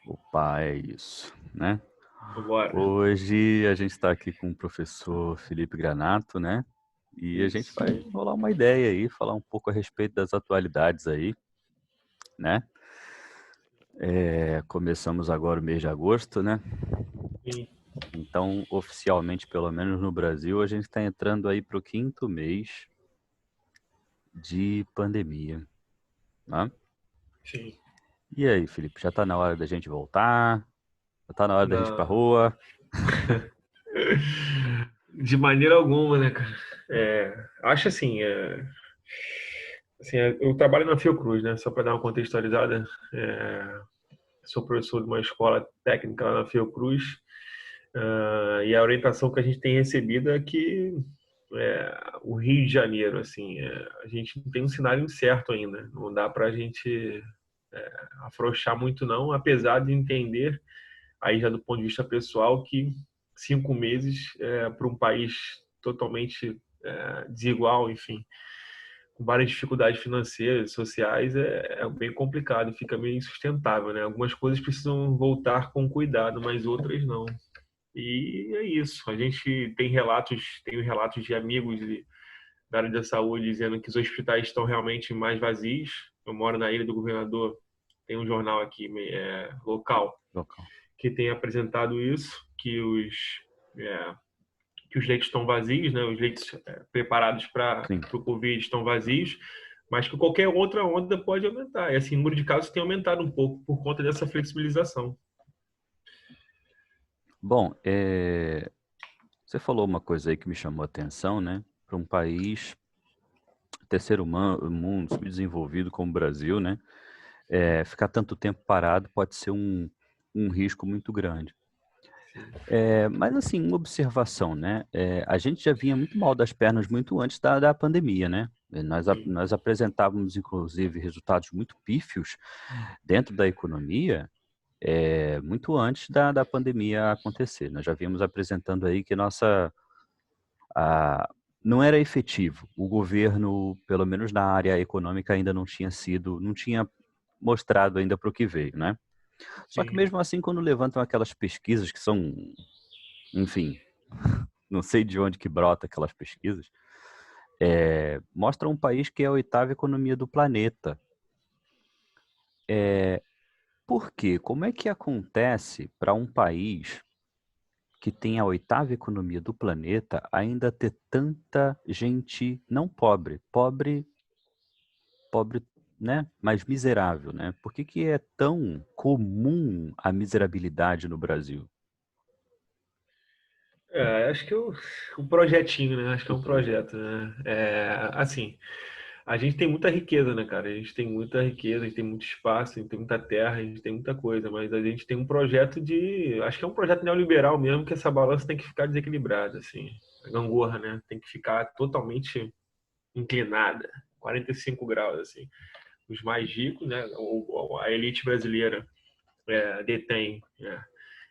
Opa, é isso, né? Vambora. Hoje a gente está aqui com o professor Felipe Granato, né? E a gente Isso. vai rolar uma ideia aí, falar um pouco a respeito das atualidades aí, né? Começamos agora o mês de agosto, né? Sim, Então, oficialmente, pelo menos no Brasil, a gente está entrando aí para o quinto mês de pandemia, né? sim. E aí, Felipe, já está na hora da gente voltar? Já está na hora da gente ir pra Não. rua? De maneira alguma, né, cara? Acho assim, eu trabalho na Fiocruz, né? Só para dar uma contextualizada, sou professor de uma escola técnica lá na Fiocruz, e a orientação que a gente tem recebido é que o Rio de Janeiro, assim, a gente não tem um cenário incerto ainda. Não dá para a gente afrouxar muito, não, apesar de entender aí já do ponto de vista pessoal, que 5 meses para um país totalmente desigual, enfim, com várias dificuldades financeiras, sociais, é bem complicado, fica meio insustentável, né? Algumas coisas precisam voltar com cuidado, mas outras não. E é isso. A gente tem relatos de amigos da área da saúde dizendo que os hospitais estão realmente mais vazios. Eu moro na Ilha do Governador, tem um jornal aqui local Local. que tem apresentado isso, é, que os leitos estão vazios, né? Os leitos preparados para Sim. o Covid estão vazios, mas que qualquer outra onda pode aumentar. E assim, o número de casos tem aumentado um pouco por conta dessa flexibilização. Bom, você falou uma coisa aí que me chamou a atenção, né? Para um país terceiro mundo, subdesenvolvido como o Brasil, né? Ficar tanto tempo parado pode ser um risco muito grande. Sim, Mas assim, uma observação, né? A gente já vinha muito mal das pernas muito antes da pandemia, né? sim, Nós apresentávamos, inclusive, resultados muito pífios dentro da economia, muito antes da pandemia acontecer. Nós já vínhamos apresentando aí que a, não era efetivo. O governo, pelo menos na área econômica, ainda não tinha mostrado ainda para o que veio, né? Só que sim. mesmo assim, quando levantam aquelas pesquisas que são, enfim, não sei de onde que brota aquelas pesquisas, mostram um país que é a oitava economia do planeta. Por quê? Como é que acontece para um país que tem a oitava economia do planeta ainda ter tanta gente não pobre, pobre, né, mas miserável, né? Por que que é tão comum a miserabilidade no Brasil? Acho que o projetinho, né? Acho que é O um projeto. projeto, né? Assim, a gente tem muita riqueza, né, cara? A gente tem muita riqueza, a gente tem muito espaço, a gente tem muita terra, a gente tem muita coisa, mas a gente tem um projeto acho que é um projeto neoliberal mesmo, que essa balança tem que ficar desequilibrada, assim. A gangorra, né? Tem que ficar totalmente inclinada, 45 graus, assim. Os mais ricos, né? A elite brasileira detém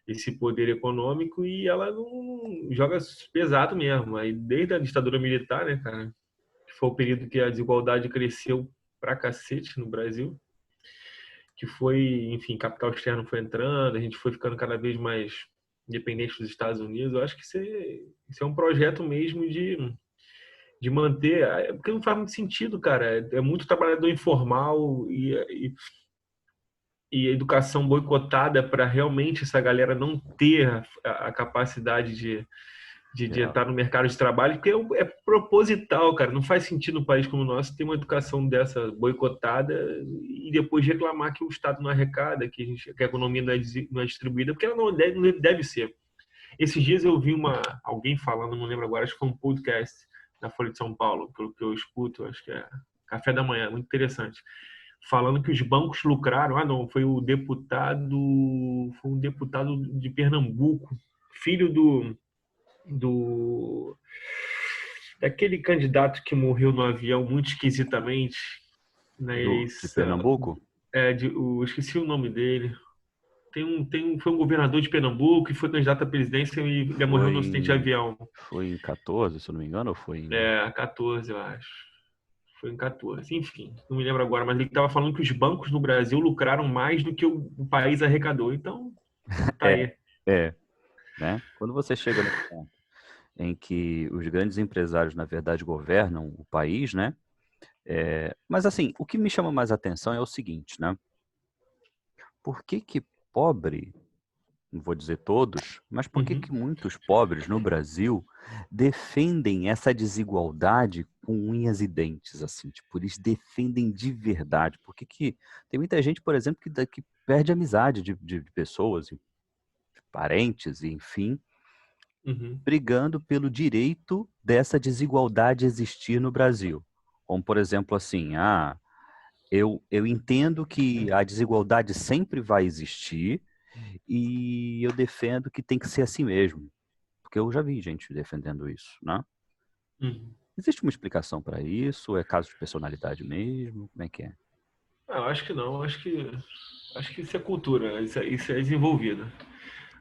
esse poder econômico e ela não joga pesado mesmo. Aí desde a ditadura militar, né, cara, que foi o período que a desigualdade cresceu pra cacete no Brasil, que foi, enfim, capital externo foi entrando, a gente foi ficando cada vez mais independente dos Estados Unidos. Eu acho que isso é um projeto mesmo de manter, porque não faz muito sentido, cara. É muito trabalhador informal e a educação boicotada para realmente essa galera não ter a capacidade de É, entrar no mercado de trabalho, porque é proposital, cara. Não faz sentido no país como o nosso ter uma educação dessa boicotada e depois reclamar que o Estado não arrecada, que a economia não é distribuída, porque ela não deve ser. Esses dias eu vi alguém falando, não lembro agora, acho que foi um podcast da Folha de São Paulo, pelo que eu escuto, acho que é Café da Manhã, muito interessante, falando que os bancos lucraram. Ah, não, foi um deputado de Pernambuco, filho do daquele candidato que morreu no avião muito esquisitamente na de eleição. Pernambuco? Esqueci o nome dele. Foi um governador de Pernambuco que foi candidato à presidência e ele morreu Foi no acidente de em, avião. foi em 14, se eu não me engano, ou foi em... 14, eu acho. Foi em 14. Enfim, não me lembro agora, mas ele estava falando que os bancos no Brasil lucraram mais do que o país arrecadou. Então, tá É, aí. é, né? Quando você chega no ponto em que os grandes empresários, na verdade, governam o país, né? Mas assim, o que me chama mais atenção é o seguinte, né? Por que que pobre, não vou dizer todos, mas por que Uhum, que muitos pobres no Brasil defendem essa desigualdade com unhas e dentes, assim? Tipo, eles defendem de verdade. Por que que tem muita gente, por exemplo, que perde amizade de pessoas, de parentes, enfim, uhum, brigando pelo direito dessa desigualdade existir no Brasil. Como, por exemplo, assim, eu entendo que a desigualdade sempre vai existir e eu defendo que tem que ser assim mesmo, porque eu já vi gente defendendo isso, né? uhum. Existe uma explicação para isso? É caso de personalidade mesmo? Como é que é? Ah, eu acho que não. Acho que isso é cultura. Isso é desenvolvido.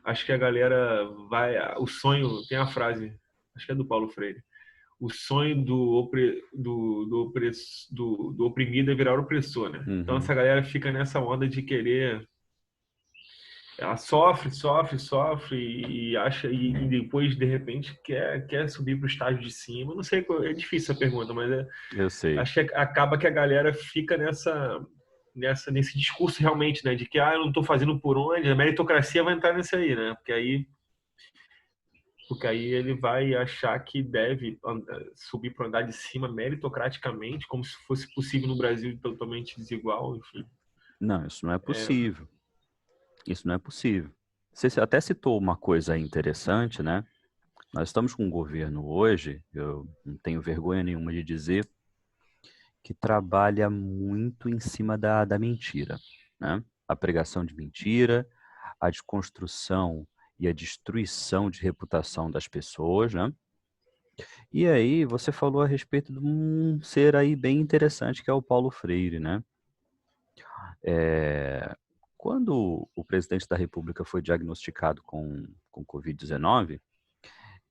Acho que a galera vai. O sonho. Tem a frase, acho que é do Paulo Freire. O sonho do oprimido é virar opressor, né? Então Uhum. essa galera fica nessa onda de querer. Ela sofre, sofre, sofre e acha e depois de repente quer subir para o estágio de cima. Não sei, é difícil essa pergunta, mas Eu sei. acho que acaba que a galera fica nesse discurso realmente, né, de que eu não estou fazendo por onde, a meritocracia vai entrar nisso aí, né? Porque aí ele vai achar que deve subir para andar de cima meritocraticamente, como se fosse possível no Brasil totalmente desigual, enfim. Não, isso não é É, possível. Isso não é possível. Você até citou uma coisa interessante, né? Nós estamos com um governo hoje, eu não tenho vergonha nenhuma de dizer, que trabalha muito em cima da mentira, né? A pregação de mentira, a desconstrução e a destruição de reputação das pessoas, né? E aí você falou a respeito de um ser aí bem interessante que é o Paulo Freire, né? É, quando o presidente da República foi diagnosticado com Covid-19,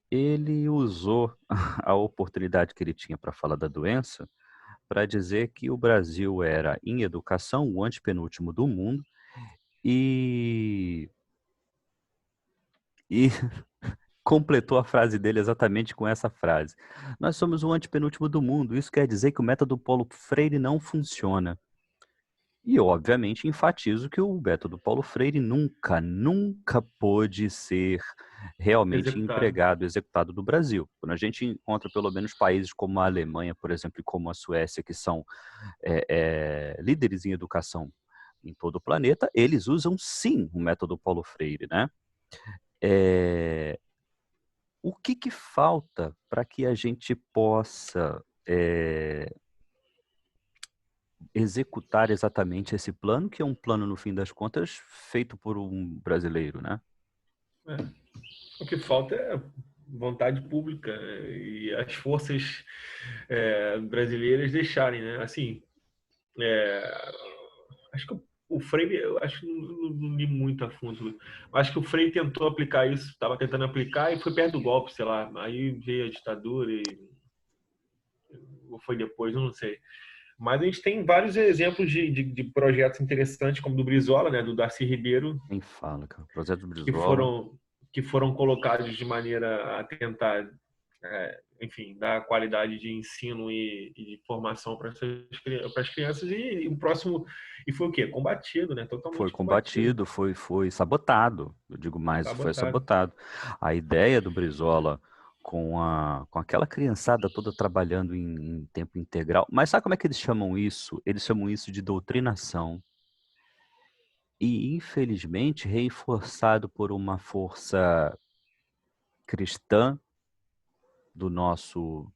ele usou a oportunidade que ele tinha para falar da doença para dizer que o Brasil era, em educação, o antepenúltimo do mundo e, e completou a frase dele exatamente com essa frase. Nós somos o antepenúltimo do mundo, isso quer dizer que o método Paulo Freire não funciona. E, obviamente, enfatizo que o método Paulo Freire nunca, nunca pôde ser realmente executado. empregado, executado no Brasil. Quando a gente encontra pelo menos países como a Alemanha, por exemplo, e como a Suécia, que são líderes em educação em todo o planeta, eles usam sim o método Paulo Freire, né? É, o que que falta para que a gente possa executar exatamente esse plano, que é um plano, no fim das contas, feito por um brasileiro, né? É. O que falta é vontade pública e as forças brasileiras deixarem, né? Assim, é, acho que o Freire, eu acho que não li muito a fundo. Acho que o Freire tentou aplicar isso, estava tentando aplicar e foi perto do golpe, sei lá. Aí veio a ditadura ou foi depois, eu não sei. Mas a gente tem vários exemplos de projetos interessantes, como do Brizola, né, do Darcy Ribeiro, Nem fala, cara. O projeto do que Brizola, foram, que foram colocados de maneira a tentar, enfim, dar qualidade de ensino e de formação para as crianças. E o próximo, e foi o quê? Combatido, né? foi Totalmente combatido, combatido, foi sabotado. Eu digo mais, foi sabotado. sabotado. A ideia do Brizola com aquela criançada toda trabalhando em tempo integral. Mas sabe como é que eles chamam isso? Eles chamam isso de doutrinação. E, infelizmente, reforçado por uma força cristã do nosso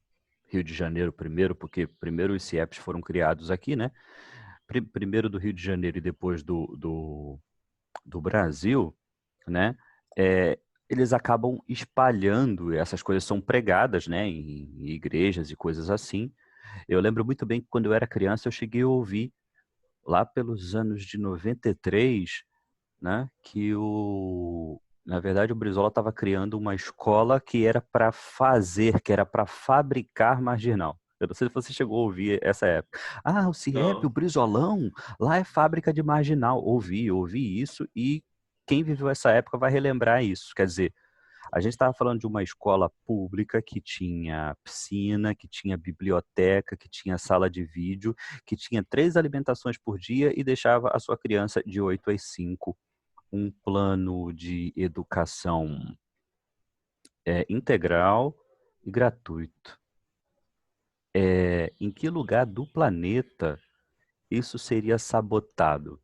Rio de Janeiro primeiro, porque primeiro os CIEPs foram criados aqui, né? Primeiro do Rio de Janeiro e depois do Brasil, né? Eles acabam espalhando, essas coisas são pregadas, né? Em igrejas e coisas assim. Eu lembro muito bem que quando eu era criança eu cheguei a ouvir, lá pelos anos de 93, né? Na verdade, o Brizola estava criando uma escola que era para fazer, que era para fabricar marginal. Eu não sei se você chegou a ouvir essa época. Ah, o CIEP, o Não. Brizolão, lá é fábrica de marginal. Ouvi isso e quem viveu essa época vai relembrar isso. Quer dizer, a gente estava falando de uma escola pública que tinha piscina, que tinha biblioteca, que tinha sala de vídeo, que tinha 3 alimentações por dia e deixava a sua criança de 8 às 5 um plano de educação integral e gratuito. Em que lugar do planeta isso seria sabotado?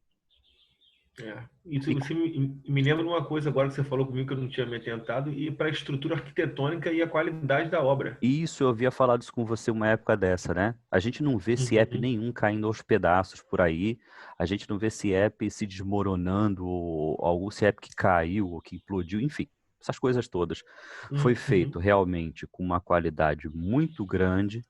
Isso E você me lembra uma coisa agora que você falou comigo que eu não tinha me atentado, e para a estrutura arquitetônica e a qualidade da obra. isso eu havia falado isso com você uma época dessa, né? A gente não vê CIEP Uhum, nenhum caindo aos pedaços por aí, a gente não vê CIEP se desmoronando, ou algum CIEP que caiu ou que implodiu, enfim, essas coisas todas. Foi feito uhum. realmente com uma qualidade muito grande,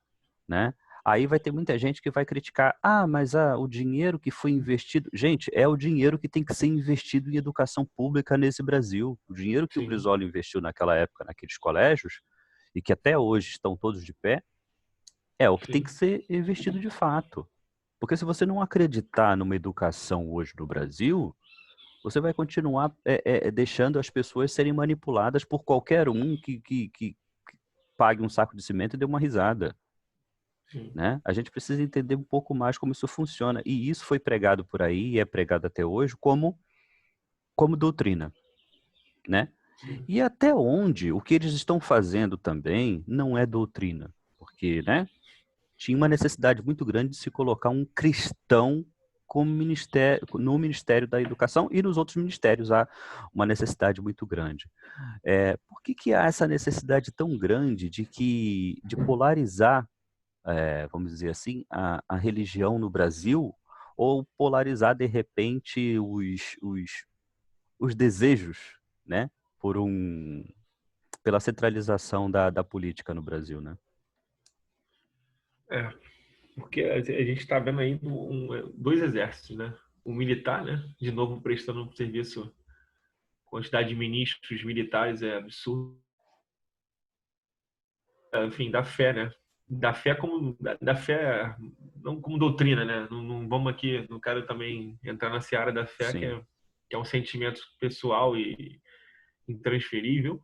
né? Aí vai ter muita gente que vai criticar, mas o dinheiro que foi investido... Gente, é o dinheiro que tem que ser investido em educação pública nesse Brasil. O dinheiro que o Sim, Brizola investiu naquela época naqueles colégios, e que até hoje estão todos de pé, é o que tem que sim. ser investido de fato. Porque se você não acreditar numa educação hoje no Brasil, você vai continuar deixando as pessoas serem manipuladas por qualquer um que pague um saco de cimento e dê uma risada. Sim, Né? A gente precisa entender um pouco mais como isso funciona. E isso foi pregado por aí, e é pregado até hoje, como doutrina. Né? sim. E até onde o que eles estão fazendo também não é doutrina. Porque, né, tinha uma necessidade muito grande de se colocar um cristão como ministério, no Ministério da Educação, e nos outros ministérios há uma necessidade muito grande. Por que há essa necessidade tão grande de polarizar, vamos dizer assim, a religião no Brasil, ou polarizar, de repente, os desejos, né, pela centralização da política no Brasil, né? É, porque a gente está vendo aí dois exércitos, né? O militar, né? De novo prestando um serviço, quantidade de ministros militares é absurda. Enfim, da fé, né? Da fé como da fé, não como doutrina, né? Não vamos aqui, não quero também entrar na seara da fé, Sim. que é um sentimento pessoal e intransferível,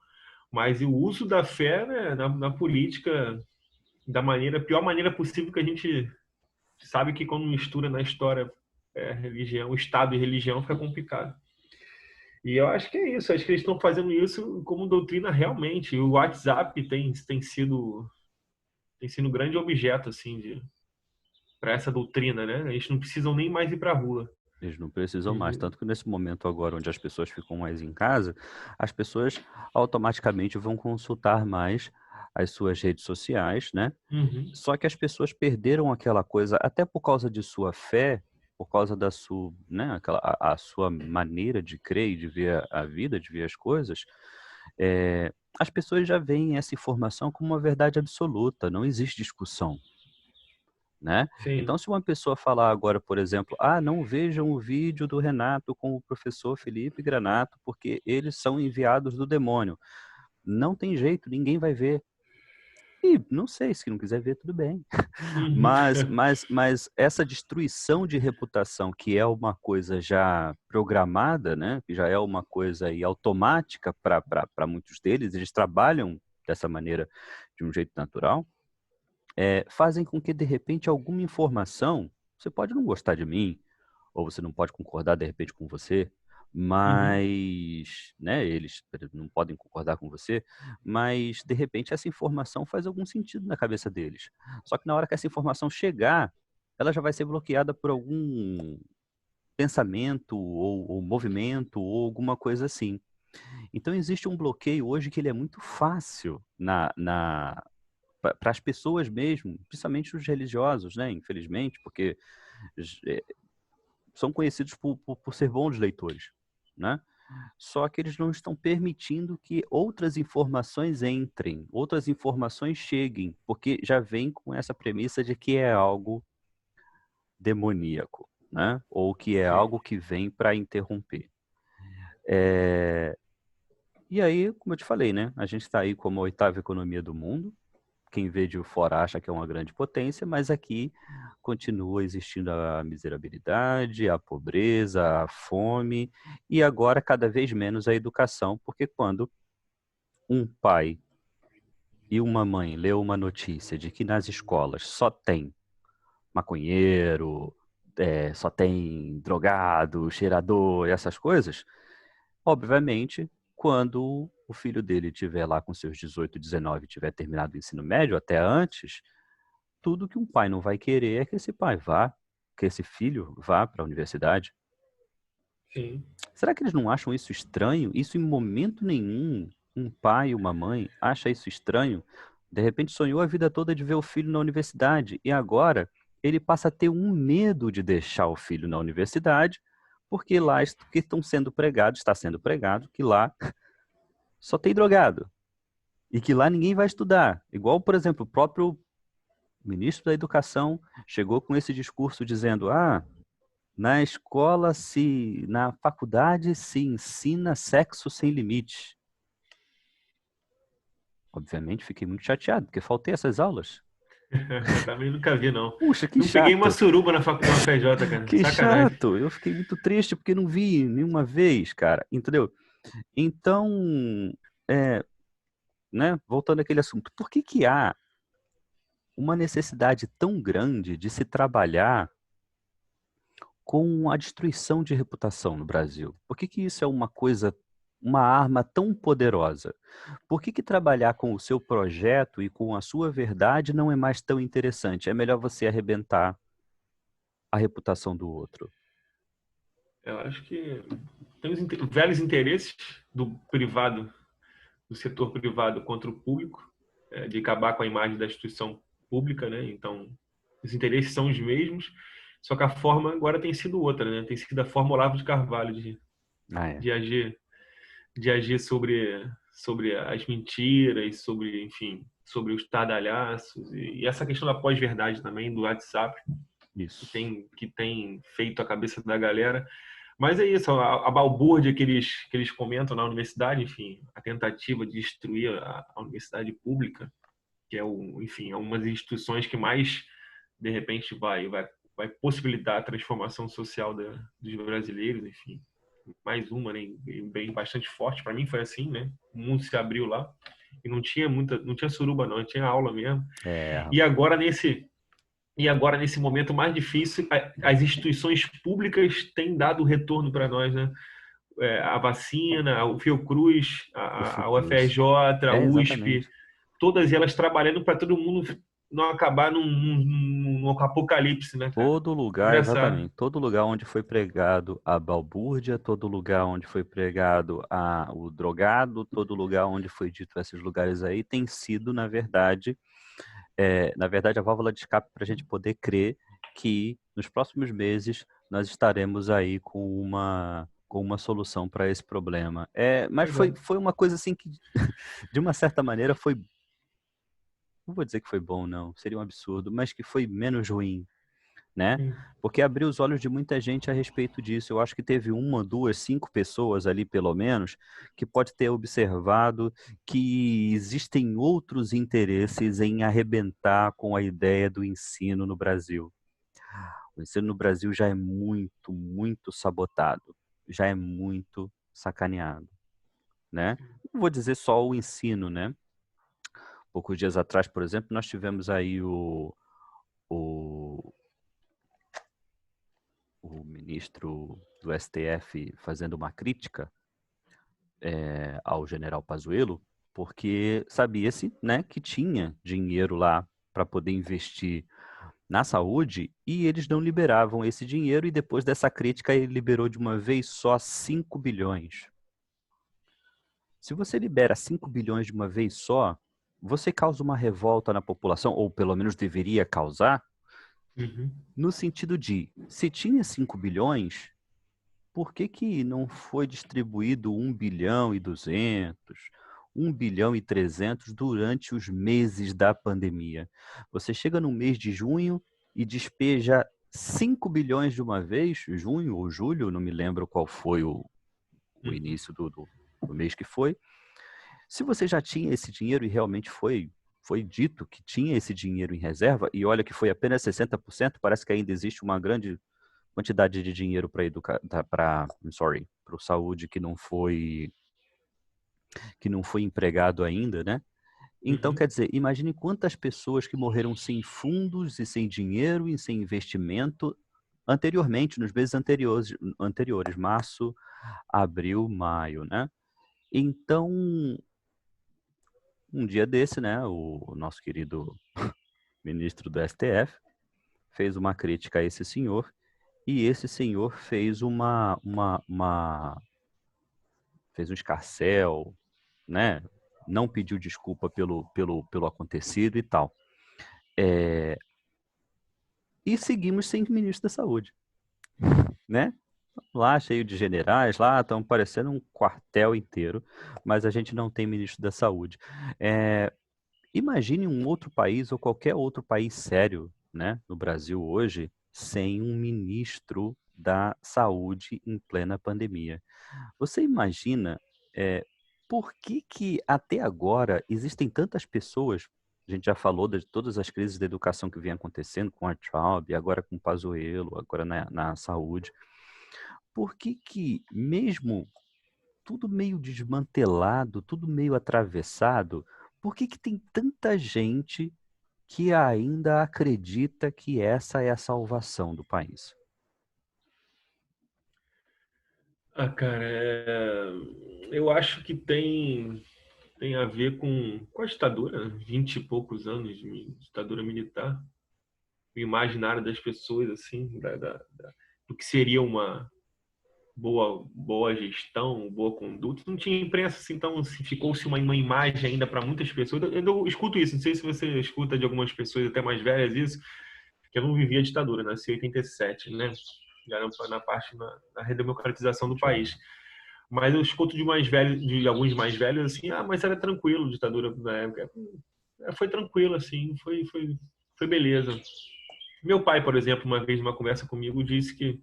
mas o uso da fé, né, na política da pior maneira possível, que a gente sabe que quando mistura na história religião, Estado e religião, fica complicado. E eu acho que é isso, acho que eles estão fazendo isso como doutrina realmente. O WhatsApp tem sido um grande objeto assim para essa doutrina, né? Eles não precisam nem mais ir para a rua. Eles não precisam mais. Uhum. Tanto que nesse momento agora, onde as pessoas ficam mais em casa, as pessoas automaticamente vão consultar mais as suas redes sociais, né? Uhum. Só que as pessoas perderam aquela coisa, até por causa de sua fé, por causa da sua, né, a sua maneira de crer e de ver a vida, de ver as coisas, as pessoas já veem essa informação como uma verdade absoluta, não existe discussão. Né? Sim. Então, se uma pessoa falar agora, por exemplo, não vejam o vídeo do Renato com o professor Felipe Granato, porque eles são enviados do demônio. Não tem jeito, ninguém vai ver. E não sei, se não quiser ver, tudo bem. Uhum. Mas essa destruição de reputação, que é uma coisa já programada, né? Que já é uma coisa aí automática para muitos deles, eles trabalham dessa maneira de um jeito natural, fazem com que, de repente, alguma informação, você pode não gostar de mim, ou você não pode concordar, de repente, com você, Uhum. mas, né, eles não podem concordar com você, mas, de repente, essa informação faz algum sentido na cabeça deles. Só que na hora que essa informação chegar, ela já vai ser bloqueada por algum pensamento, ou movimento, ou alguma coisa assim. Então, existe um bloqueio hoje que ele é muito fácil para as pessoas mesmo, principalmente os religiosos, né? Infelizmente, porque eh, são conhecidos por ser bons leitores, né? Só que eles não estão permitindo que outras informações entrem, outras informações cheguem, porque já vem com essa premissa de que é algo demoníaco, né? Ou que é Sim. algo que vem para interromper. É, E aí, como eu te falei, né? A gente está aí como a 8ª economia do mundo, quem vê de fora acha que é uma grande potência, mas aqui continua existindo a miserabilidade, a pobreza, a fome e agora cada vez menos a educação, porque quando um pai e uma mãe lê uma notícia de que nas escolas só tem maconheiro, só tem drogado, cheirador, essas coisas, obviamente, quando o filho dele tiver lá com seus 18, 19, tiver terminado o ensino médio, até antes, tudo que um pai não vai querer é que esse pai vá, que esse filho vá para a universidade. Sim. Será que eles não acham isso estranho? Isso em momento nenhum, um pai e uma mãe acha isso estranho? De repente sonhou a vida toda de ver o filho na universidade e agora ele passa a ter um medo de deixar o filho na universidade porque lá que estão sendo pregados, está sendo pregado que lá só tem drogado e que lá ninguém vai estudar. Igual, por exemplo, o próprio ministro da Educação chegou com esse discurso dizendo: na escola, na faculdade se ensina sexo sem limite. Obviamente fiquei muito chateado, porque faltei essas aulas. Também nunca vi, não. Puxa, que Não peguei uma chato. suruba na faculdade FJ, cara. Que Sacanagem. chato. Eu fiquei muito triste porque não vi nenhuma vez, cara. Entendeu? Então, né, voltando àquele assunto, por que que há uma necessidade tão grande de se trabalhar com a destruição de reputação no Brasil? Por que que isso é uma arma tão poderosa? Por que que trabalhar com o seu projeto e com a sua verdade não é mais tão interessante? É melhor você arrebentar a reputação do outro. Eu acho que tem os velhos interesses do privado, do setor privado contra o público, de acabar com a imagem da instituição pública, né? Então, os interesses são os mesmos, só que a forma agora tem sido outra, né? Tem sido a forma Olavo de Carvalho de agir sobre as mentiras, sobre, enfim, sobre os estardalhaços e essa questão da pós-verdade também do WhatsApp Isso. que tem feito a cabeça da galera. Mas é isso, a balbúrdia que eles comentam na universidade, enfim, a tentativa de destruir a universidade pública, que enfim, é uma das instituições que mais, de repente, vai possibilitar a transformação social dos brasileiros, enfim. Mais uma, né, bem bastante forte. Para mim foi assim, né? O mundo se abriu lá e não tinha suruba não, tinha aula mesmo. E agora nesse momento mais difícil, as instituições públicas têm dado retorno para nós, né? A vacina, o Fiocruz, a UFRJ, a USP, exatamente. todas elas trabalhando para todo mundo não acabar num apocalipse, né, cara? Todo lugar, exatamente. Todo lugar onde foi pregado a balbúrdia, todo lugar onde foi pregado o drogado, todo lugar onde foi dito esses lugares aí, tem sido, na verdade, a válvula de escape para a gente poder crer que nos próximos meses nós estaremos aí com uma solução para esse problema. Mas foi uma coisa assim que, de uma certa maneira, não vou dizer que foi bom, não, seria um absurdo, mas que foi menos ruim, né? Porque abriu os olhos de muita gente a respeito disso. Eu acho que teve 1, 2, 5 pessoas ali, pelo menos, que pode ter observado que existem outros interesses em arrebentar com a ideia do ensino no Brasil. O ensino no Brasil já é muito, muito sabotado, já é muito sacaneado, né? Não vou dizer só o ensino, né? Poucos dias atrás, por exemplo, nós tivemos aí o ministro do STF fazendo uma crítica ao general Pazuello, porque sabia-se, né, que tinha dinheiro lá para poder investir na saúde e eles não liberavam esse dinheiro e depois dessa crítica ele liberou de uma vez só 5 bilhões. Se você libera 5 bilhões de uma vez só, você causa uma revolta na população, ou pelo menos deveria causar, no sentido de, se tinha 5 bilhões, por que que não foi distribuído 1 bilhão e 200, 1 bilhão e 300 durante os meses da pandemia? Você chega no mês de junho e despeja 5 bilhões de uma vez, junho ou julho, não me lembro qual foi o início do mês que foi. Se você já tinha esse dinheiro e realmente foi foi dito que tinha esse dinheiro em reserva, e olha que foi apenas 60%, parece que ainda existe uma grande quantidade de dinheiro para o saúde que não foi empregado ainda, né? Então, Uhum. quer dizer, imagine quantas pessoas que morreram sem fundos e sem dinheiro e sem investimento anteriormente, nos meses anteriores, março, abril, maio, né? Então, um dia desse, né, o nosso querido ministro do STF fez uma crítica a esse senhor, e esse senhor fez fez um escarcéu, né? Não pediu desculpa pelo acontecido e tal. E seguimos sem ministro da Saúde, né? Lá cheio de generais, lá estão parecendo um quartel inteiro, mas a gente não tem ministro da Saúde. Imagine um outro país ou qualquer outro país sério, né, no Brasil hoje, sem um ministro da Saúde em plena pandemia. Você imagina por que até agora existem tantas pessoas, a gente já falou de todas as crises da educação que vem acontecendo com a Traub, agora com o Pazuello, agora na saúde. Por que mesmo tudo meio desmantelado, tudo meio atravessado, por que tem tanta gente que ainda acredita que essa é a salvação do país? Ah, cara, eu acho que tem a ver com a ditadura, 20 e poucos anos de ditadura militar, o imaginário das pessoas, assim, do que seria uma boa gestão, boa conduta. Não tinha imprensa, assim, então ficou-se uma imagem ainda para muitas pessoas. Eu escuto isso, não sei se você escuta de algumas pessoas até mais velhas isso, que eu não vivi a ditadura, nasci em 87, né? Já na parte na redemocratização do país. Mas eu escuto de alguns mais velhos assim, mas era tranquilo a ditadura na época. Foi tranquilo assim, foi beleza. Meu pai, por exemplo, uma vez numa conversa comigo disse que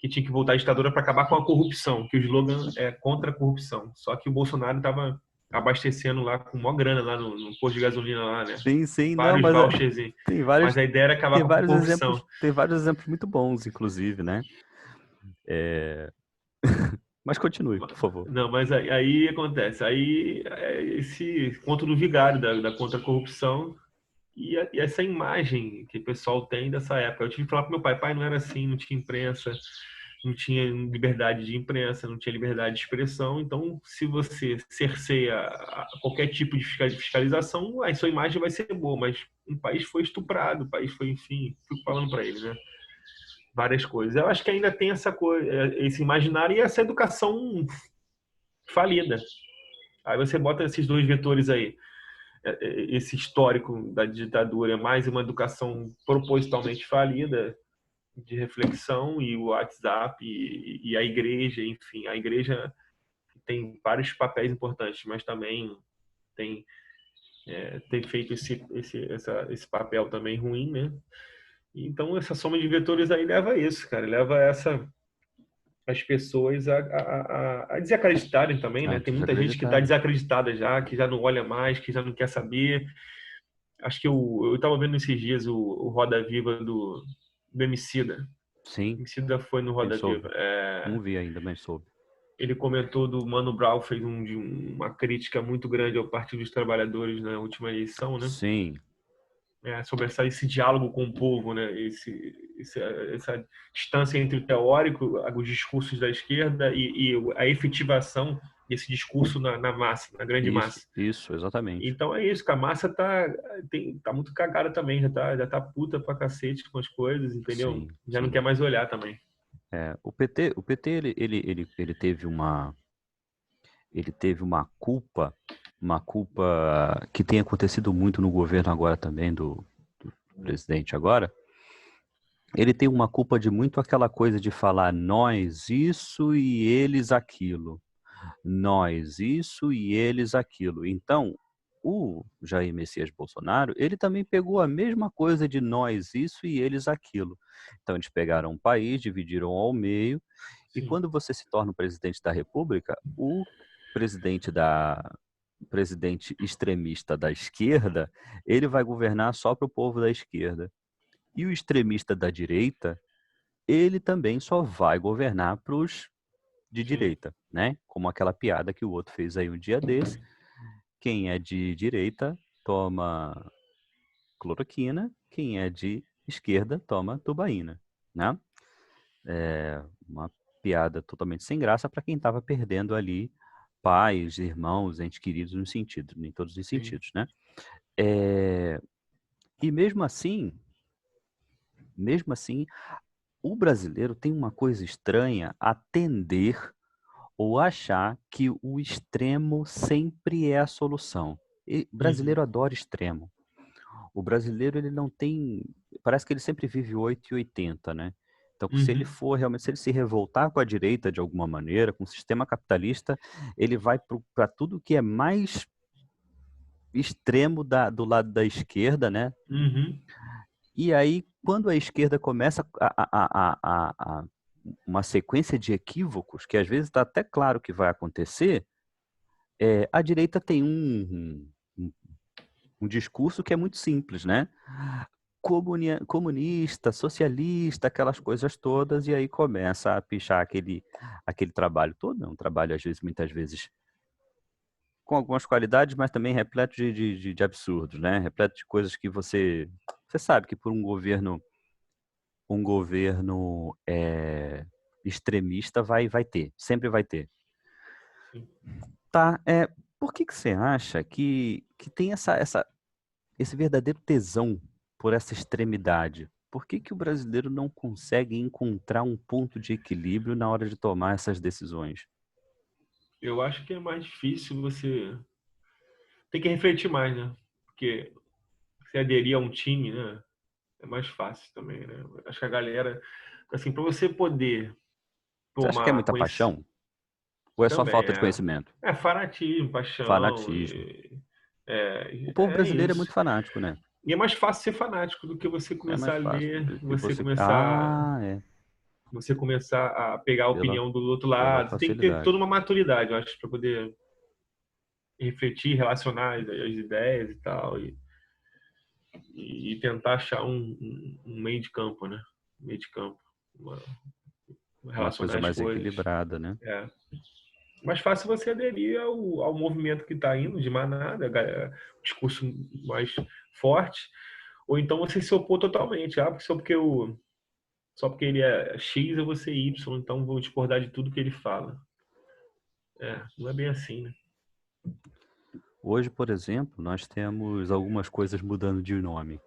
tinha que voltar à ditadura para acabar com a corrupção, que o slogan é contra a corrupção. Só que o Bolsonaro estava abastecendo lá com maior grana lá no posto de gasolina lá, né? Sim, sim, não, Vários mas vouchers. tem vários, Mas a ideia era acabar com a corrupção. tem vários exemplos muito bons, inclusive, né? Mas continue, por favor. Não, mas aí acontece. Aí esse conto do vigário da contra-corrupção e essa imagem que o pessoal tem dessa época. Eu tive que falar para meu pai, pai, não era assim, não tinha imprensa, não tinha liberdade de imprensa, não tinha liberdade de expressão. Então, se você cerceia qualquer tipo de fiscalização, a sua imagem vai ser boa. Mas o país foi estuprado, o país foi, enfim, fico falando para ele, né? Várias coisas. Eu acho que ainda tem essa coisa, esse imaginário e essa educação falida. Aí você bota esses dois vetores aí, esse histórico da ditadura, mais uma educação propositalmente falida, de reflexão, e o WhatsApp e a igreja, enfim, a igreja tem vários papéis importantes, mas também tem, tem feito esse papel também ruim, né? Então essa soma de vetores aí leva a isso, cara, leva as pessoas a desacreditarem também, Ah, né? Tem muita gente que está desacreditaram. desacreditada já, que já não olha mais, que já não quer saber. Acho que eu estava vendo esses dias o Roda Viva do Emicida. Sim, Emicida foi no sim, Roda soube. Viva. Não vi ainda, mas soube. Ele comentou do Mano Brown, fez uma crítica muito grande ao Partido dos Trabalhadores na última eleição, né? Sim, Sobre esse diálogo com o povo, né? Essa distância entre o teórico, os discursos da esquerda e a efetivação desse discurso na massa, na grande massa. isso, exatamente. Então é isso, que a massa tá muito cagada também, já tá puta pra cacete com as coisas, entendeu? Sim, Já não sim. quer mais olhar também. O PT ele teve uma culpa que tem acontecido muito no governo agora também, do presidente agora. Ele tem uma culpa de muito aquela coisa de falar nós isso e eles aquilo. Nós isso e eles aquilo. Então, o Jair Messias Bolsonaro, ele também pegou a mesma coisa de nós isso e eles aquilo. Então, eles pegaram um país, dividiram ao meio, e Sim. quando você se torna o presidente da República, o presidente presidente extremista da esquerda, ele vai governar só para o povo da esquerda. E o extremista da direita, ele também só vai governar para os de Sim. direita, né? Como aquela piada que o outro fez aí um dia desse. Quem é de direita toma cloroquina, quem é de esquerda toma tubaína, né? É uma piada totalmente sem graça para quem estava perdendo ali pais, irmãos, entes queridos no sentido, em todos os Sim. sentidos, né? É, e mesmo assim, o brasileiro tem uma coisa estranha a tender ou achar que o extremo sempre é a solução. E o brasileiro Uhum. adora extremo. O brasileiro, ele não tem... Parece que ele sempre vive 8 e 80, né? Então, se ele Uhum. for realmente, se ele se revoltar com a direita de alguma maneira, com o sistema capitalista, ele vai para tudo que é mais extremo do lado da esquerda, né? Uhum. E aí, quando a esquerda começa uma sequência de equívocos, que às vezes está até claro que vai acontecer, a direita tem um discurso que é muito simples, né? Comunista, socialista, aquelas coisas todas, e aí começa a pichar aquele trabalho todo, né? Um trabalho, às vezes, muitas vezes, com algumas qualidades, mas também repleto de absurdos, né? Repleto de coisas que você sabe que por um governo extremista vai ter, sempre vai ter. Sim. Tá, por que você acha que tem esse verdadeiro tesão por essa extremidade? Por que o brasileiro não consegue encontrar um ponto de equilíbrio na hora de tomar essas decisões? Eu acho que é mais difícil você... Tem que refletir mais, né? Porque se aderir a um time, né? É mais fácil também, né? Acho que a galera... Assim, para você poder Você acha que é tomar muita conhecimento... paixão? Ou é só Também falta de é... conhecimento? É fanatismo, paixão... Fanatismo. O povo É brasileiro é isso. muito fanático, né? E é mais fácil ser fanático do que você É mais começar a fácil ler, do que você. É, você começar a pegar a pela, opinião do outro pela lado. Você tem que ter toda facilidade. uma maturidade, eu acho, para poder refletir, relacionar as ideias e tal, e tentar achar um meio de campo, né? Meio de campo, uma- Uma relacionar coisa as mais coisas. equilibrada, né? É. Mais fácil você aderir ao movimento que está indo de manada, o discurso mais forte, ou então você se opor totalmente. Ah, só porque ele é X, eu vou ser Y, então vou discordar de tudo que ele fala. Não é bem assim, né? Hoje, por exemplo, nós temos algumas coisas mudando de nome.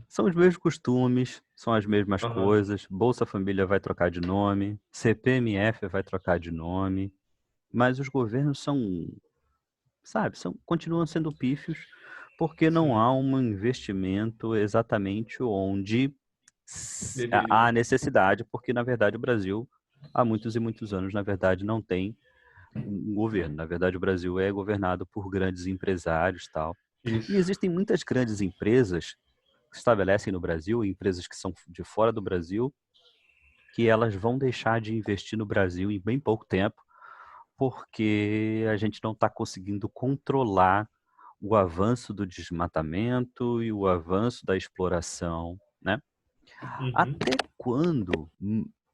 São os mesmos costumes, são as mesmas Aham. coisas. Bolsa Família vai trocar de nome, CPMF vai trocar de nome, mas os governos sabe, continuam sendo pífios porque não Sim, há um investimento exatamente onde há deveria. necessidade, porque na verdade o Brasil, há muitos e muitos anos, na verdade, não tem um governo. Na verdade, o Brasil é governado por grandes empresários e tal. E Isso. existem muitas grandes empresas que se estabelecem no Brasil, empresas que são de fora do Brasil, que elas vão deixar de investir no Brasil em bem pouco tempo, porque a gente não está conseguindo controlar o avanço do desmatamento e o avanço da exploração, né? Uhum. Até quando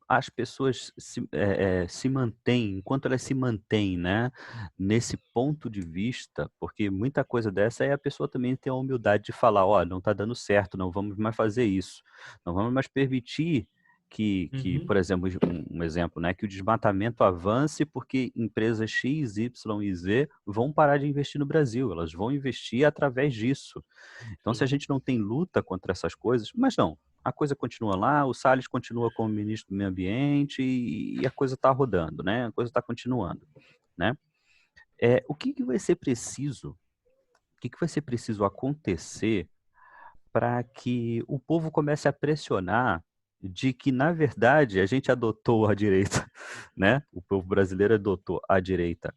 as pessoas se mantêm, enquanto elas se mantêm, né, nesse ponto de vista, porque muita coisa dessa é a pessoa também ter a humildade de falar, ó, não está dando certo, não vamos mais fazer isso, não vamos mais permitir por Uhum. exemplo, um exemplo, né, que o desmatamento avance porque empresas X, Y e Z vão parar de investir no Brasil, elas vão investir através disso. Então, se a Sim. gente não tem luta contra essas coisas, mas não, a coisa continua lá, o Salles continua como ministro do Meio Ambiente e a coisa está rodando, né? A coisa está continuando, né? O que que vai ser preciso? O que que vai ser preciso acontecer para que o povo comece a pressionar de que, na verdade, a gente adotou a direita, né? O povo brasileiro adotou a direita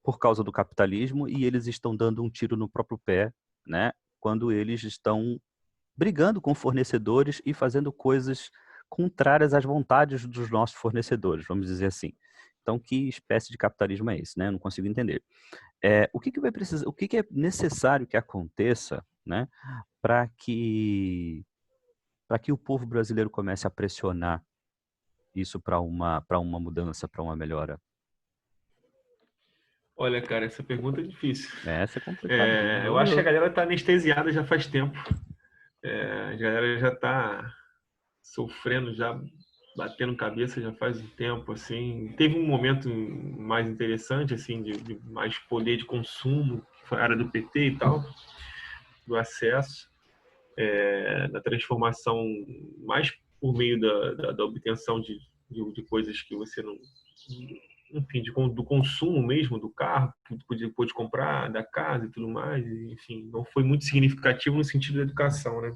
por causa do capitalismo e eles estão dando um tiro no próprio pé, né? Quando eles estão brigando com fornecedores e fazendo coisas contrárias às vontades dos nossos fornecedores, vamos dizer assim. Então, que espécie de capitalismo é esse, né? Eu não consigo entender. O que vai precisar, o que é necessário que aconteça, né, para que o povo brasileiro comece a pressionar isso para uma mudança, para uma melhora? Olha, cara, essa pergunta é difícil. Essa é complicada mesmo. Eu acho que a galera tá anestesiada já faz tempo. A galera já tá sofrendo, já batendo cabeça já faz um tempo, assim. Teve um momento mais interessante, assim, de mais poder de consumo, que foi a área do PT e tal, do acesso, da transformação mais por meio da obtenção de coisas que você não... Enfim, do consumo mesmo, do carro, que pôde comprar, da casa e tudo mais, enfim, não foi muito significativo no sentido da educação, né?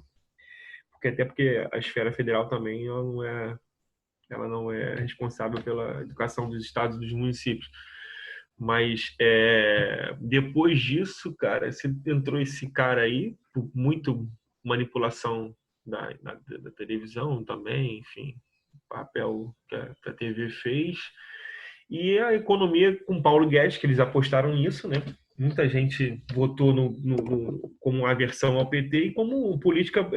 Até porque a esfera federal também ela não é responsável pela educação dos estados e dos municípios. Mas depois disso, cara, você entrou esse cara aí, por muito manipulação da televisão também, enfim, papel que a TV fez. E a economia com Paulo Guedes, que eles apostaram nisso, né? Muita gente votou como aversão ao PT e como política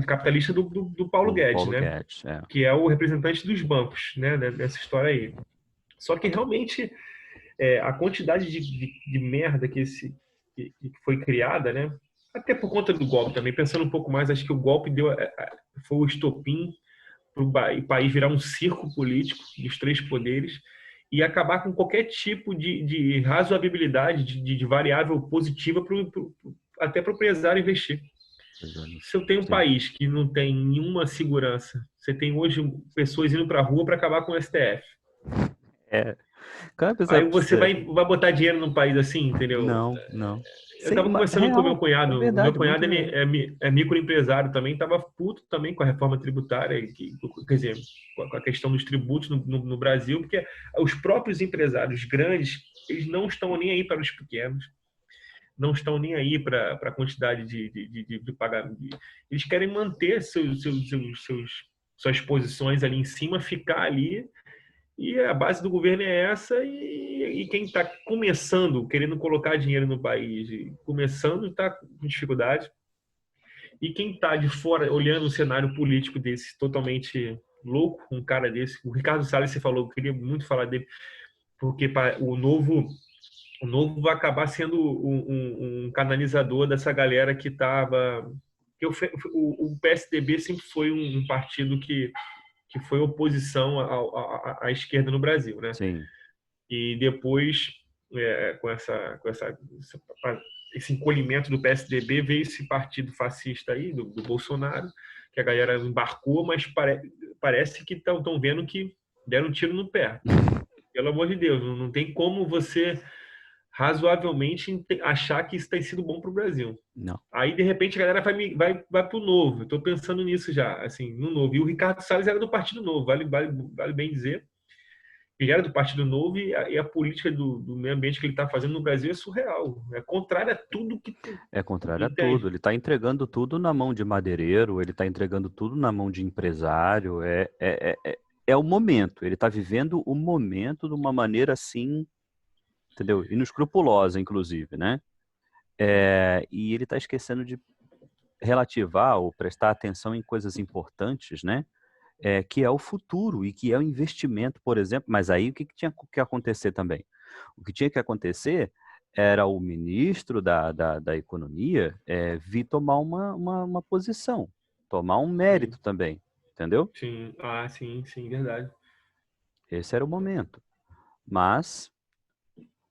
capitalista do Paulo O Guedes, Paulo né? Guedes, Que é o representante dos bancos, né? Nessa história aí. Só que realmente a quantidade de merda que foi criada, né? Até por conta do golpe também, pensando um pouco mais, acho que o golpe foi o estopim para o país virar um circo político dos três poderes e acabar com qualquer tipo de razoabilidade, de variável positiva até para o empresário investir. Se eu tenho um sim. país que não tem nenhuma segurança, você tem hoje pessoas indo para a rua para acabar com o STF. Cada pessoa Aí você precisa... vai botar dinheiro num país assim, entendeu? Não. Eu Sim, tava conversando com o meu real, é cunhado. O meu verdade, cunhado muito ele real. é microempresário também, tava puto também com a reforma tributária, quer dizer, com a questão dos tributos no Brasil, porque os próprios empresários grandes, eles não estão nem aí para os pequenos, não estão nem aí para a quantidade de pagamento. Eles querem manter suas posições ali em cima, ficar ali. E a base do governo é essa, e quem está começando, querendo colocar dinheiro no país, começando está com dificuldade. E quem está de fora, olhando o cenário político desse, totalmente louco, um cara desse, o Ricardo Salles, você falou, eu queria muito falar dele, porque o novo vai acabar sendo um canalizador dessa galera que estava... O PSDB sempre foi um partido que foi oposição à esquerda no Brasil, né? Sim. E depois, com esse encolhimento do PSDB, veio esse partido fascista aí, do Bolsonaro, que a galera embarcou, mas parece que estão vendo que deram um tiro no pé. Pelo amor de Deus, não tem como você razoavelmente achar que isso tem sido bom para o Brasil. Não. Aí, de repente, a galera vai para o Novo. Estou pensando nisso já, assim, no Novo. E o Ricardo Salles era do Partido Novo, vale bem dizer. Ele era do Partido Novo e a política do meio ambiente que ele está fazendo no Brasil é surreal. É contrário a tudo que... É contrário a tudo. Entende? Ele está entregando tudo na mão de madeireiro, ele está entregando tudo na mão de empresário. É o momento. Ele está vivendo o momento de uma maneira assim, entendeu? Inescrupulosa, inclusive, né? E ele está esquecendo de relativar ou prestar atenção em coisas importantes, né? Que é o futuro e que é o investimento, por exemplo. Mas aí o que tinha que acontecer também? O que tinha que acontecer era o ministro da Economia vir tomar uma posição, tomar um Sim, mérito também, entendeu? sim. Ah, sim, sim, verdade. Esse era o momento. Mas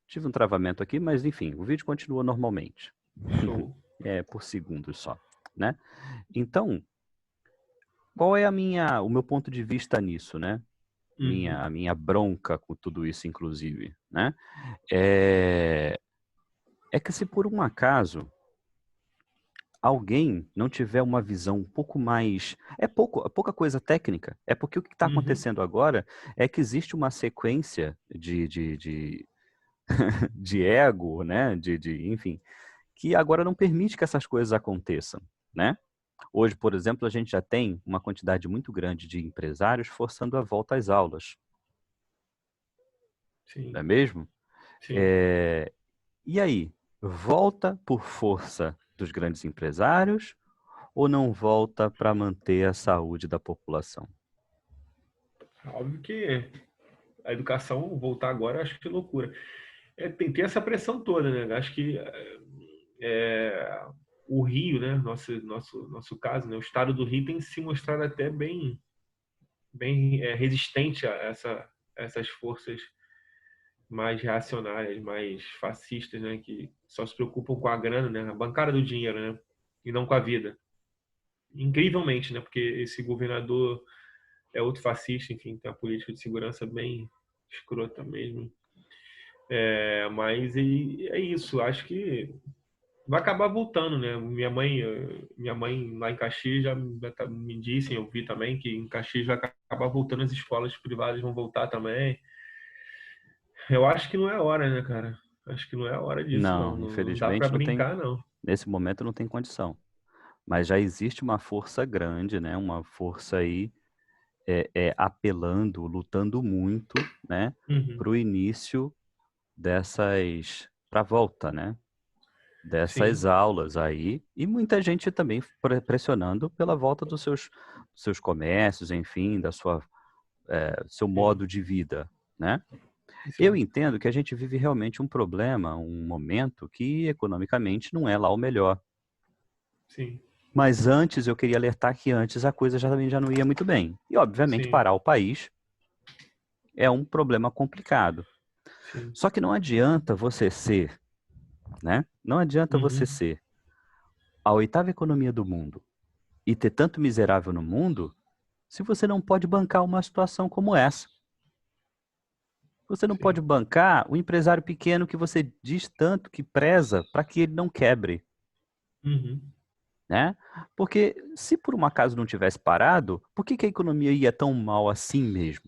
tive um travamento aqui, mas enfim, o vídeo continua normalmente. Show. Por segundos só, né? Então, qual é o meu ponto de vista nisso, né? Uhum. A minha bronca com tudo isso, inclusive, né? É que se por um acaso alguém não tiver uma visão um pouco mais... É pouca coisa técnica. É porque o que está Uhum. acontecendo agora é que existe uma sequência de ego, né? Enfim, que agora não permite que essas coisas aconteçam, né? Hoje, por exemplo, a gente já tem uma quantidade muito grande de empresários forçando a volta às aulas. Sim, não é mesmo? sim. E aí, volta por força dos grandes empresários ou não volta para manter a saúde da população? Óbvio que a educação voltar agora, acho que é loucura. Tem essa pressão toda, né? Acho que é, o Rio, né? Nosso caso, né? O estado do Rio tem se mostrado até bem resistente a essas forças mais reacionárias, mais fascistas, né? Que só se preocupam com a grana, né? A bancada do dinheiro, né? E não com a vida. Incrivelmente, né? Porque esse governador é outro fascista, enfim, tem uma política de segurança bem escrota mesmo. Mas é isso, acho que vai acabar voltando, né? Minha mãe lá em Caxias já me disse, eu vi também que em Caxias vai acabar voltando, as escolas privadas vão voltar também. Eu acho que não é hora, né, cara? Acho que não é a hora disso, não. Não, Não dá para infelizmente não tem, brincar, não. nesse momento não tem condição. Mas já existe uma força grande, né? Uma força aí apelando, lutando muito, né? Uhum. Para o início para a volta, né? Dessas Sim, aulas aí. E muita gente também pressionando pela volta dos seus comércios, enfim, seu sim, modo de vida, né? Eu sim, entendo que a gente vive realmente um problema, um momento que economicamente não é lá o melhor. sim, Mas antes eu queria alertar que antes a coisa também já não ia muito bem. E obviamente sim, parar o país é um problema complicado. sim. Só que não adianta você ser, né? Não adianta você Uhum. ser a oitava economia do mundo e ter tanto miserável no mundo se você não pode bancar uma situação como essa. Você não pode Sim. bancar o empresário pequeno que você diz tanto que preza para que ele não quebre, Uhum. né? Porque se por um acaso não tivesse parado, por que a economia ia tão mal assim mesmo?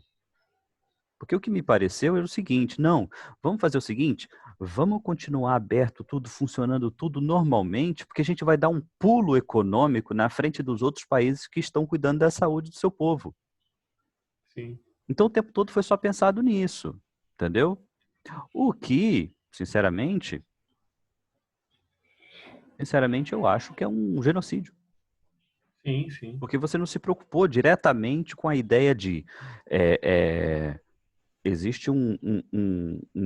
Porque o que me pareceu era o seguinte, não, vamos fazer o seguinte, vamos continuar aberto tudo, funcionando tudo normalmente, porque a gente vai dar um pulo econômico na frente dos outros países que estão cuidando da saúde do seu povo. Sim. Então o tempo todo foi só pensado nisso, entendeu? O que, sinceramente eu acho que é um genocídio. Sim, sim. Porque você não se preocupou diretamente com a ideia de é, é, existe um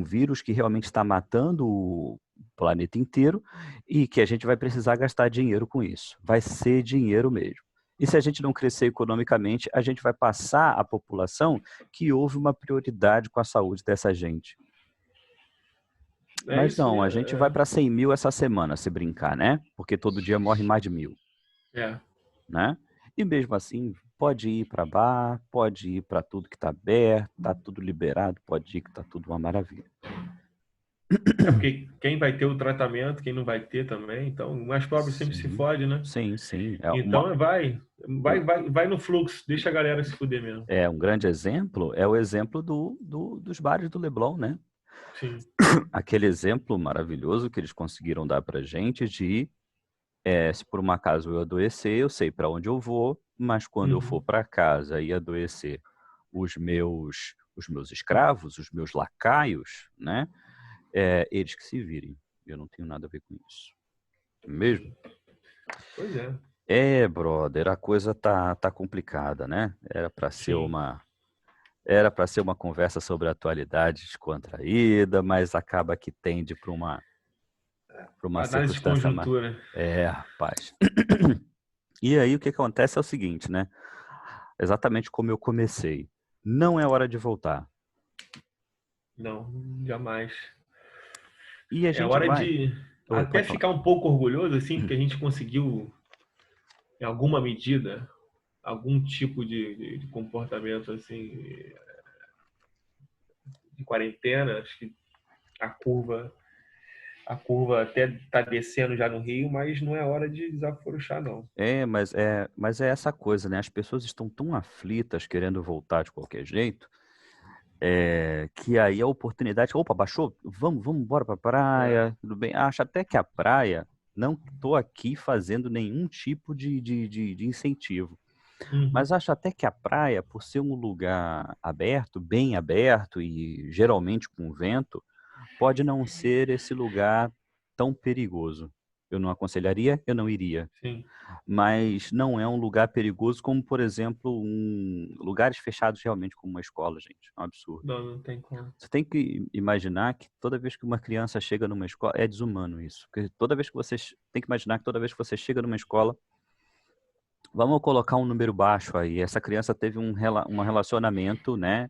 vírus que realmente está matando o planeta inteiro e que a gente vai precisar gastar dinheiro com isso. Vai ser dinheiro mesmo. E se a gente não crescer economicamente, a gente vai passar à população que houve uma prioridade com a saúde dessa gente. É Mas isso não, a mesmo. gente vai para 100 mil essa semana, se brincar, né? Porque todo dia morre mais de 1.000, É. né? E mesmo assim, pode ir para bar, pode ir para tudo que está aberto, está tudo liberado, pode ir que está tudo uma maravilha. Porque quem vai ter o tratamento, quem não vai ter também. Então, o mais pobre sempre se Sim, fode, né? sim, sim. É, Então, um, vai no fluxo, deixa a galera se fuder mesmo. um grande exemplo é o exemplo dos bares do Leblon, né? Sim. Aquele exemplo maravilhoso que eles conseguiram dar para gente de se por um acaso eu adoecer, eu sei para onde eu vou, mas quando eu for Uhum. para casa e adoecer os meus escravos, os meus lacaios, né? Eles que se virem. Eu não tenho nada a ver com isso. Mesmo? Sim. Pois é. Brother, a coisa tá complicada, né? Sim. Era para ser uma conversa sobre atualidade descontraída, mas acaba que tende para uma Análise de circunstância mais. conjuntura. Rapaz. E aí o que acontece é o seguinte, né? Exatamente como eu comecei. Não é hora de voltar. Não, jamais. E a É gente hora vai. de Oi, até pode falar. ficar um pouco orgulhoso, assim, porque a gente conseguiu, em alguma medida, algum tipo de comportamento, assim, de quarentena. Acho que a curva a curva até está descendo já no Rio, mas não é hora de desafrouxar, não. Mas é essa coisa, né? As pessoas estão tão aflitas querendo voltar de qualquer jeito, que aí a oportunidade, opa, baixou? Vamos embora para a É, praia, tudo bem? Acho até que a praia, não estou aqui fazendo nenhum tipo de incentivo. Mas acho até que a praia, por ser um lugar aberto, bem aberto e geralmente com vento, pode não ser esse lugar tão perigoso. Eu não aconselharia, eu não iria. Sim. Mas não é um lugar perigoso como, por exemplo, lugares fechados realmente como uma escola, gente. É um absurdo. Não tem como. Você tem que imaginar que toda vez que uma criança chega numa escola, é desumano isso. Porque toda vez que você tem que imaginar que toda vez que você chega numa escola, vamos colocar um número baixo aí. Essa criança teve um relacionamento, né?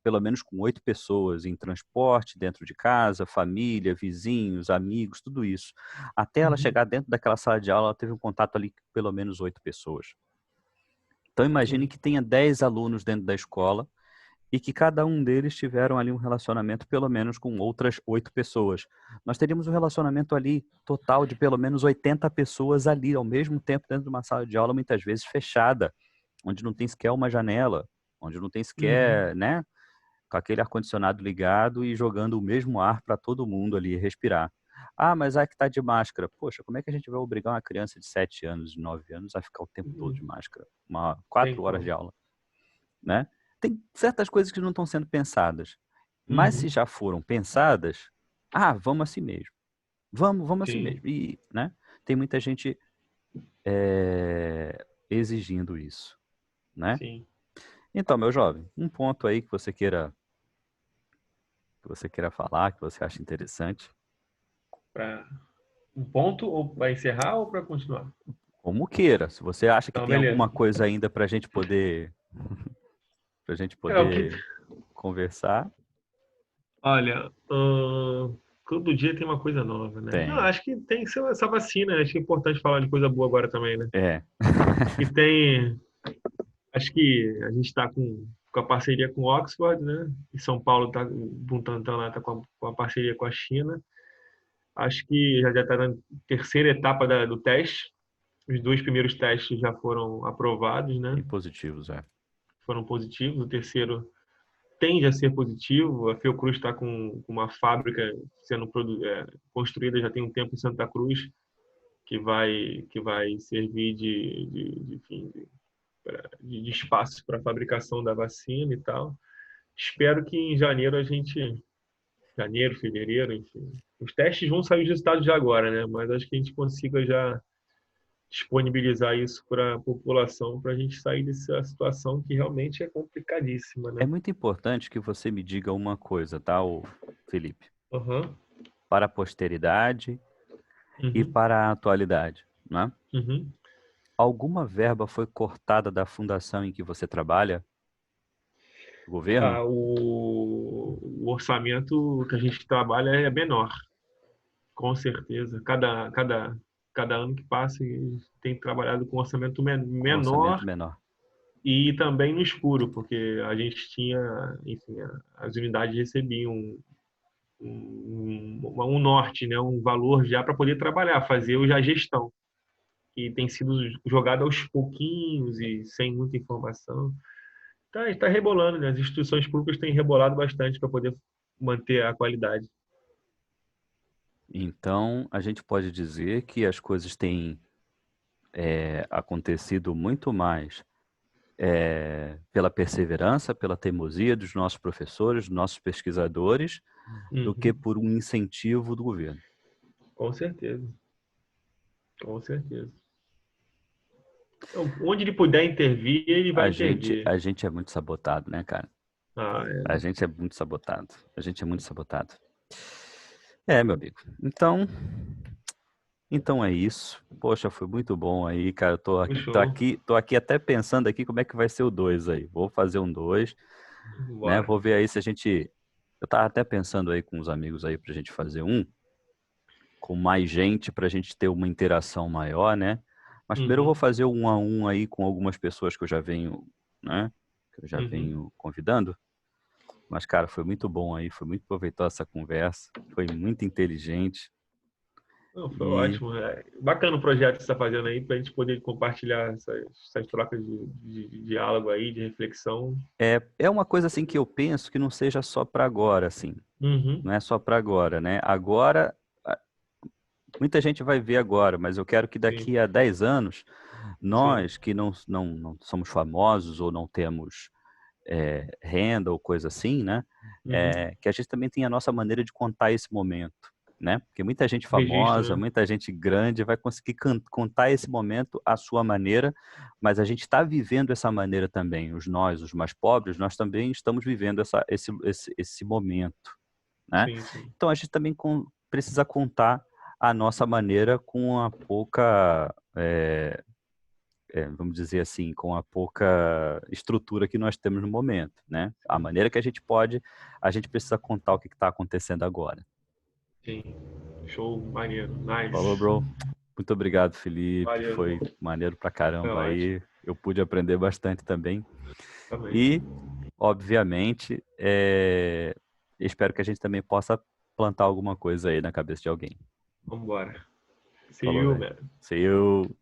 Pelo menos com 8 pessoas em transporte, dentro de casa, família, vizinhos, amigos, tudo isso. Até ela chegar dentro daquela sala de aula, ela teve um contato ali com pelo menos 8 pessoas. Então imagine que tenha 10 alunos dentro da escola e que cada um deles tiveram ali um relacionamento pelo menos com outras 8 pessoas. Nós teríamos um relacionamento ali total de pelo menos 80 pessoas ali ao mesmo tempo dentro de uma sala de aula, muitas vezes fechada, onde não tem sequer uma janela, onde não tem sequer, né, com aquele ar-condicionado ligado e jogando o mesmo ar para todo mundo ali respirar. Ah, mas que tá de máscara. Poxa, como é que a gente vai obrigar uma criança de 7 anos, de 9 anos a ficar o tempo todo de máscara? 4 horas de aula, né? Tem certas coisas que não estão sendo pensadas. Mas se já foram pensadas, vamos assim mesmo. Vamos assim mesmo. E, né, tem muita gente exigindo isso, né? Sim. Então, meu jovem, um ponto aí que você queira falar, que você acha interessante. Um ponto ou para encerrar ou para continuar? Como queira. Se você acha que Então, tem beleza. alguma coisa ainda para a gente poder conversar. Olha, todo dia tem uma coisa nova, né? Não, Tem. acho que tem que ser essa vacina, né? Acho que é importante falar de coisa boa agora também, né? É. Acho que a gente está com a parceria com Oxford, né? E São Paulo tá, Butantan lá tá com a parceria com a China. Acho que já está na terceira etapa do teste. Os 2 primeiros testes já foram aprovados, né? E positivos, Foram positivos. O terceiro tende a ser positivo. A Fiocruz está com uma fábrica sendo construída já tem um tempo em Santa Cruz, que vai servir de espaço para a fabricação da vacina e tal. Espero que em janeiro, fevereiro, enfim. Os testes vão sair os resultados de agora, né? Mas acho que a gente consiga já disponibilizar isso para a população, para a gente sair dessa situação que realmente é complicadíssima, né? É muito importante que você me diga uma coisa, tá, Felipe? Para a posteridade e para a atualidade, né? Alguma verba foi cortada da fundação em que você trabalha? Do governo? O orçamento que a gente trabalha é menor, com certeza. Cada ano que passa, a gente tem trabalhado com orçamento Com orçamento menor menor. e também no escuro, porque a gente tinha, enfim, as unidades recebiam um norte, né, um valor já para poder trabalhar, fazer a gestão. E tem sido jogado aos pouquinhos e sem muita informação. Está rebolando, né? As instituições públicas têm rebolado bastante para poder manter a qualidade. Então, a gente pode dizer que as coisas têm acontecido muito mais pela perseverança, pela teimosia dos nossos professores, dos nossos pesquisadores, do que por um incentivo do governo. Com certeza. Com certeza. Então, onde ele puder intervir, ele vai intervir. A gente é muito sabotado, né, cara? A gente é muito sabotado. A gente é muito sabotado. Meu amigo. Então é isso. Poxa, foi muito bom aí, cara. Tô aqui até pensando aqui como é que vai ser o 2 aí. Vou fazer um 2, né? Vou ver aí se a gente... Eu tava até pensando aí com os amigos aí pra gente fazer com mais gente, pra gente ter uma interação maior, né? Mas primeiro eu vou fazer um 1 a 1 aí com algumas pessoas que eu já venho, né? Que eu já venho convidando. Mas, cara, foi muito bom aí, foi muito proveitosa essa conversa, foi muito inteligente. Não, foi ótimo. Bacana o projeto que você está fazendo aí, para a gente poder compartilhar essas trocas de diálogo aí, de reflexão. É uma coisa assim que eu penso que não seja só para agora, assim. Não é só para agora, né? Agora, muita gente vai ver agora, mas eu quero que daqui a 10 anos Sim. Nós que não somos famosos ou não temos renda ou coisa assim, né? Uhum. Que a gente também tem a nossa maneira de contar esse momento, né? Porque muita gente Registro, famosa, né? muita gente grande vai conseguir contar esse momento à sua maneira, mas a gente está vivendo essa maneira também. Os mais pobres, nós também estamos vivendo esse momento, né? Sim, sim. Então a gente também precisa contar a nossa maneira com a pouca vamos dizer assim, com a pouca estrutura que nós temos no momento, né? A Sim. maneira que a gente pode, a gente precisa contar o que está acontecendo agora. Sim. Show, maneiro. Nice. Falou, bro. Muito obrigado, Felipe. Valeu, Foi irmão. maneiro pra Foi caramba ótimo. aí. Eu pude aprender bastante também. Também. E, obviamente, espero que a gente também possa plantar alguma coisa aí na cabeça de alguém. Vambora. See Falou, you, velho. man. See you.